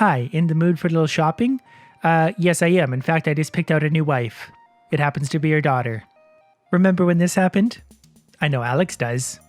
Hi, in the mood for a little shopping? Yes I am. In fact, I just picked out a new wife. It happens to be your daughter. Remember when this happened? I know Alex does.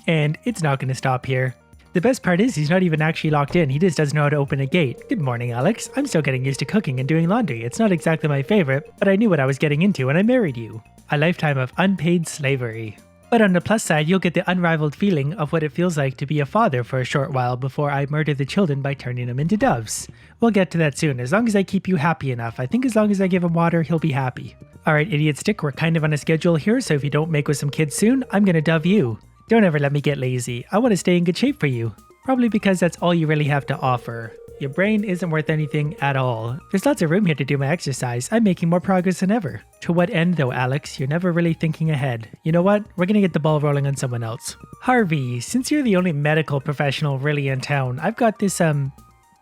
And it's not going to stop here. The best part is he's not even actually locked in, he just doesn't know how to open a gate. Good morning, Alex. I'm still getting used to cooking and doing laundry. It's not exactly my favorite, but I knew what I was getting into when I married you. A lifetime of unpaid slavery. But on the plus side, you'll get the unrivaled feeling of what it feels like to be a father for a short while before I murder the children by turning them into doves. We'll get to that soon, as long as I keep you happy enough. I think as long as I give him water, he'll be happy. Alright, idiot stick, we're kind of on a schedule here, so if you don't make with some kids soon, I'm gonna dove you. Don't ever let me get lazy. I want to stay in good shape for you. Probably because that's all you really have to offer. Your brain isn't worth anything at all. There's lots of room here to do my exercise. I'm making more progress than ever. To what end though, Alex? You're never really thinking ahead. You know what? We're gonna get the ball rolling on someone else. Harvey, since you're the only medical professional really in town, I've got this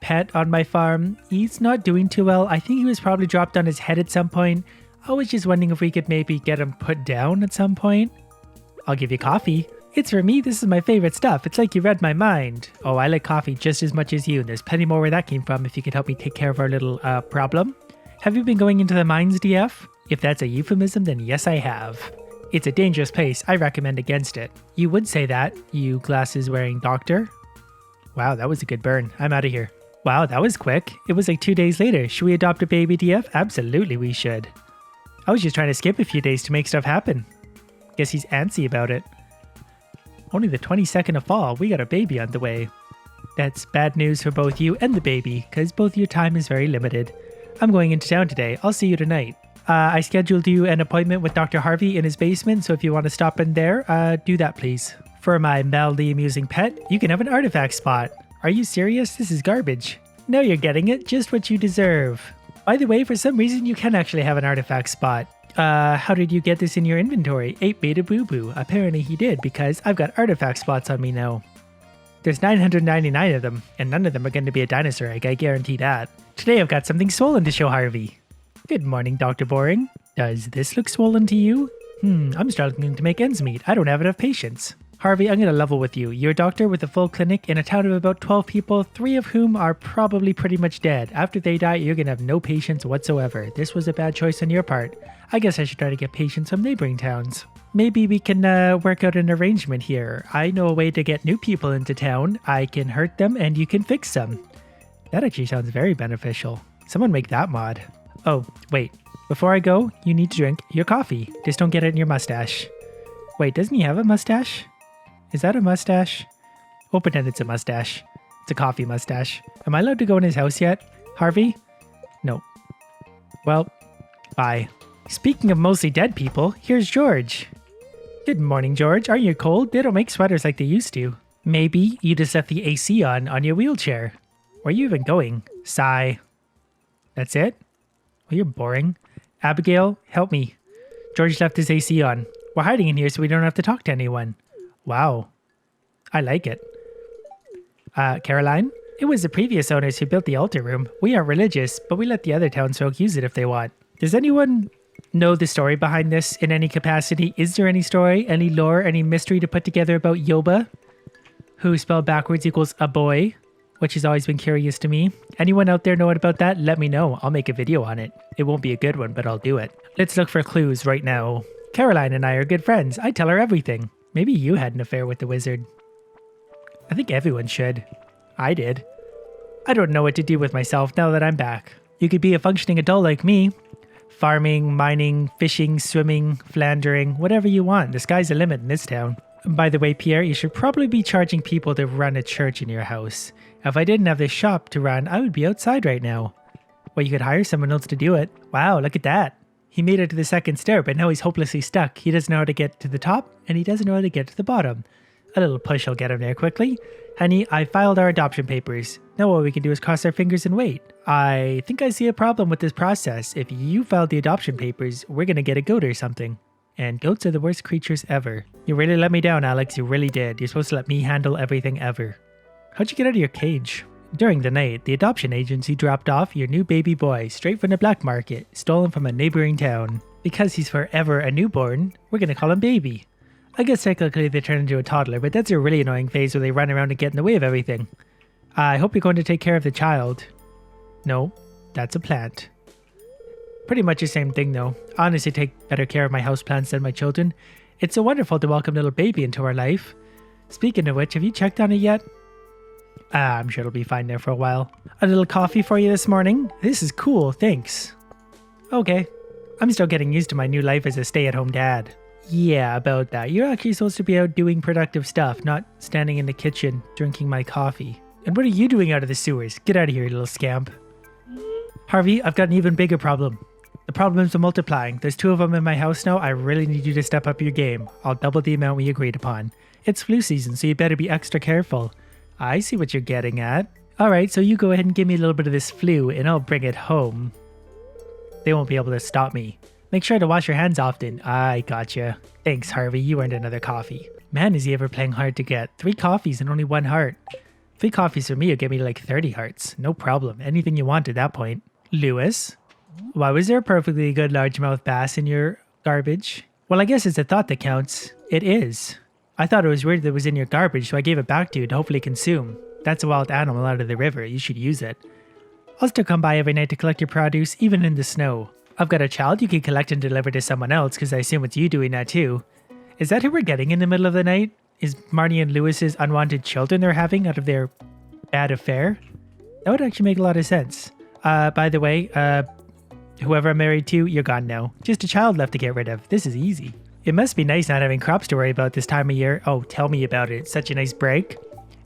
pet on my farm. He's not doing too well. I think he was probably dropped on his head at some point. I was just wondering if we could maybe get him put down at some point. I'll give you coffee. It's for me, this is my favorite stuff. It's like you read my mind. Oh, I like coffee just as much as you, and there's plenty more where that came from if you could help me take care of our little problem. Have you been going into the mines, DF? If that's a euphemism, then yes, I have. It's a dangerous place. I recommend against it. You would say that, you glasses-wearing doctor. Wow, that was a good burn. I'm out of here. Wow, that was quick. It was like 2 days later. Should we adopt a baby, DF? Absolutely, we should. I was just trying to skip a few days to make stuff happen. Guess he's antsy about it. Only the 22nd of fall, we got a baby on the way. That's bad news for both you and the baby, because both your time is very limited. I'm going into town today. I'll see you tonight. I scheduled you an appointment with Dr. Harvey in his basement, so if you want to stop in there, do that please. For my mildly amusing pet, you can have an artifact spot. Are you serious? This is garbage. No, you're getting it. Just what you deserve. By the way, for some reason, you can actually have an artifact spot. How did you get this in your inventory? 8 beta boo boo. Apparently he did, because I've got artifact spots on me now. There's 999 of them, and none of them are going to be a dinosaur egg, I guarantee that. Today I've got something swollen to show Harvey. Good morning, Dr. Boring. Does this look swollen to you? I'm struggling to make ends meet. I don't have enough patience. Harvey, I'm going to level with you. You're a doctor with a full clinic in a town of about 12 people, 3 of whom are probably pretty much dead. After they die, you're going to have no patience whatsoever. This was a bad choice on your part. I guess I should try to get patients from neighboring towns. Maybe we can work out an arrangement here. I know a way to get new people into town. I can hurt them and you can fix them. That actually sounds very beneficial. Someone make that mod. Oh, wait. Before I go, you need to drink your coffee. Just don't get it in your mustache. Wait, doesn't he have a mustache? Is that a mustache? We'll pretend it's a mustache. It's a coffee mustache. Am I allowed to go in his house yet? Harvey? No. Well, bye. Speaking of mostly dead people, here's George. Good morning, George. Aren't you cold? They don't make sweaters like they used to. Maybe you just left the AC on your wheelchair. Where are you even going? Sigh. That's it? Well, you're boring. Abigail, help me. George left his AC on. We're hiding in here so we don't have to talk to anyone. Wow. I like it. Caroline? It was the previous owners who built the altar room. We aren't religious, but we let the other townsfolk use it if they want. Does anyone know the story behind this in any capacity? Is there any story, any lore, any mystery to put together about Yoba, who spelled backwards equals a boy, which has always been curious to me? Anyone out there know about that? Let me know. I'll make a video on it. It won't be a good one, but I'll do it. Let's look for clues right now. Caroline and I are good friends. I tell her everything. Maybe you had an affair with the wizard. I think everyone should. I did. I don't know what to do with myself now that I'm back. You could be a functioning adult like me. Farming, mining, fishing, swimming, philandering, whatever you want. The sky's the limit in this town. By the way, Pierre, you should probably be charging people to run a church in your house. If I didn't have this shop to run, I would be outside right now. Well, you could hire someone else to do it. Wow, look at that. He made it to the second stair, but now he's hopelessly stuck. He doesn't know how to get to the top, and he doesn't know how to get to the bottom. A little push will get him there quickly. Honey, I filed our adoption papers. Now all we can do is cross our fingers and wait. I think I see a problem with this process. If you filed the adoption papers, we're gonna get a goat or something. And goats are the worst creatures ever. You really let me down, Alex. You really did. You're supposed to let me handle everything ever. How'd you get out of your cage? During the night, the adoption agency dropped off your new baby boy straight from the black market, stolen from a neighboring town. Because he's forever a newborn, we're gonna call him Baby. I guess technically they turn into a toddler, but that's a really annoying phase where they run around and get in the way of everything. I hope you're going to take care of the child. No, that's a plant. Pretty much the same thing though. I honestly take better care of my houseplants than my children. It's so wonderful to welcome little baby into our life. Speaking of which, have you checked on it yet? I'm sure it'll be fine there for a while. A little coffee for you this morning? This is cool, thanks. Okay. I'm still getting used to my new life as a stay-at-home dad. Yeah, about that. You're actually supposed to be out doing productive stuff, not standing in the kitchen drinking my coffee. And what are you doing out of the sewers? Get out of here, you little scamp. Harvey, I've got an even bigger problem. The problems are multiplying. There's 2 of them in my house now. I really need you to step up your game. I'll double the amount we agreed upon. It's flu season, so you better be extra careful. I see what you're getting at. Alright, so you go ahead and give me a little bit of this flu and I'll bring it home. They won't be able to stop me. Make sure to wash your hands often. I gotcha. Thanks, Harvey. You earned another coffee. Man, is he ever playing hard to get. 3 coffees and only 1 heart. 3 coffees for me will get me like 30 hearts. No problem. Anything you want at that point. Lewis? Why was there a perfectly good largemouth bass in your garbage? Well, I guess it's a thought that counts. It is. I thought it was weird that it was in your garbage, so I gave it back to you to hopefully consume. That's a wild animal out of the river. You should use it. I'll still come by every night to collect your produce, even in the snow. I've got a child you can collect and deliver to someone else, because I assume it's you doing that too. Is that who we're getting in the middle of the night? Is Marnie and Lewis's unwanted children they're having out of their bad affair? That would actually make a lot of sense. By the way, whoever I'm married to, you're gone now. Just a child left to get rid of. This is easy. It must be nice not having crops to worry about this time of year. Oh, tell me about it. Such a nice break.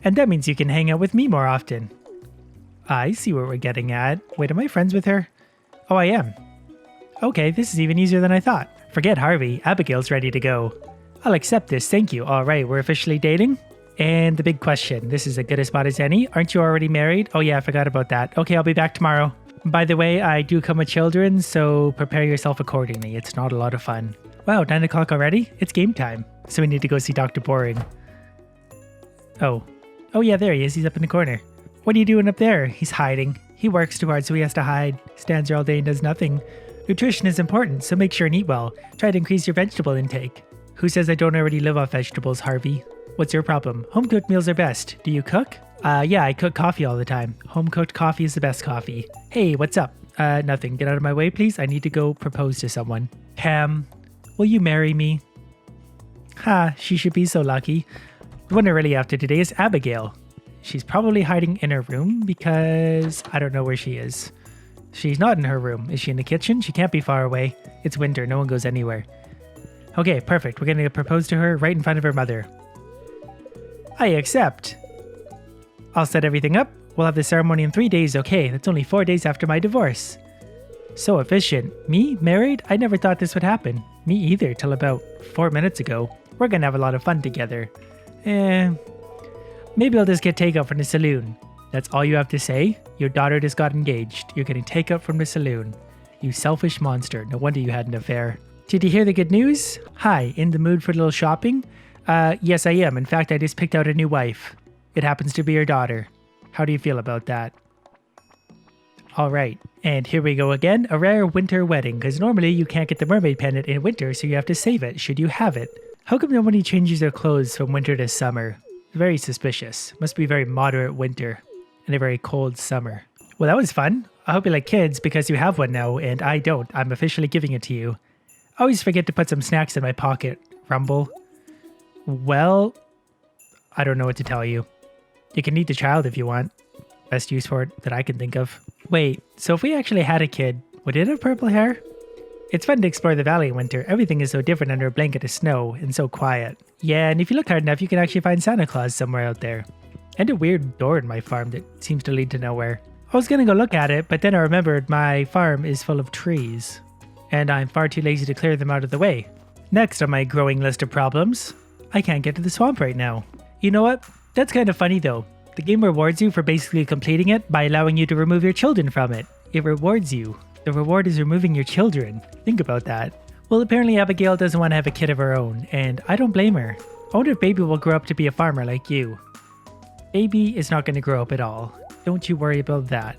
And that means you can hang out with me more often. I see what we're getting at. Wait, am I friends with her? Oh, I am. Okay, this is even easier than I thought. Forget Harvey. Abigail's ready to go. I'll accept this, thank you. All right, we're officially dating? And the big question. This is as good a spot as any. Aren't you already married? Oh yeah, I forgot about that. Okay, I'll be back tomorrow. By the way, I do come with children, so prepare yourself accordingly. It's not a lot of fun. Wow, 9 o'clock already? It's game time. So we need to go see Dr. Boring. Oh. Oh yeah, there he is. He's up in the corner. What are you doing up there? He's hiding. He works too hard, so he has to hide. Stands there all day and does nothing. Nutrition is important, so make sure and eat well. Try to increase your vegetable intake. Who says I don't already live off vegetables, Harvey? What's your problem? Home-cooked meals are best. Do you cook? Yeah, I cook coffee all the time. Home-cooked coffee is the best coffee. Hey, what's up? Nothing. Get out of my way, please. I need to go propose to someone. Pam, will you marry me? Ha, she should be so lucky. The one I really after today is Abigail. She's probably hiding in her room because I don't know where she is. She's not in her room. Is she in the kitchen? She can't be far away. It's winter. No one goes anywhere. Okay, perfect. We're going to propose to her right in front of her mother. I accept. I'll set everything up. We'll have the ceremony in 3 days. Okay, that's only 4 days after my divorce. So efficient. Me? Married? I never thought this would happen. Me either, till about 4 minutes ago. We're going to have a lot of fun together. Maybe I'll just get takeout from the saloon. That's all you have to say? Your daughter just got engaged. You're getting takeout from the saloon. You selfish monster. No wonder you had an affair. Did you hear the good news? Hi, in the mood for a little shopping? Yes, I am. In fact, I just picked out a new wife. It happens to be your daughter. How do you feel about that? Alright, and here we go again. A rare winter wedding, because normally you can't get the mermaid pendant in winter, so you have to save it, should you have it. How come nobody changes their clothes from winter to summer? Very suspicious. Must be very moderate winter and a very cold summer. Well, that was fun. I hope you like kids because you have one now, and I don't. I'm officially giving it to you. I always forget to put some snacks in my pocket. Rumble. Well, I don't know what to tell you. You can eat the child if you want. Best use for it that I can think of. Wait, so if we actually had a kid, would it have purple hair? It's fun to explore the valley in winter. Everything is so different under a blanket of snow and so quiet. Yeah, and if you look hard enough, you can actually find Santa Claus somewhere out there. And a weird door in my farm that seems to lead to nowhere. I was gonna go look at it, but then I remembered my farm is full of trees. And I'm far too lazy to clear them out of the way. Next on my growing list of problems, I can't get to the swamp right now. You know what? That's kind of funny though. The game rewards you for basically completing it by allowing you to remove your children from it. It rewards you. The reward is removing your children. Think about that. Well, apparently Abigail doesn't want to have a kid of her own, and I don't blame her. I wonder if Baby will grow up to be a farmer like you. Baby is not going to grow up at all. Don't you worry about that.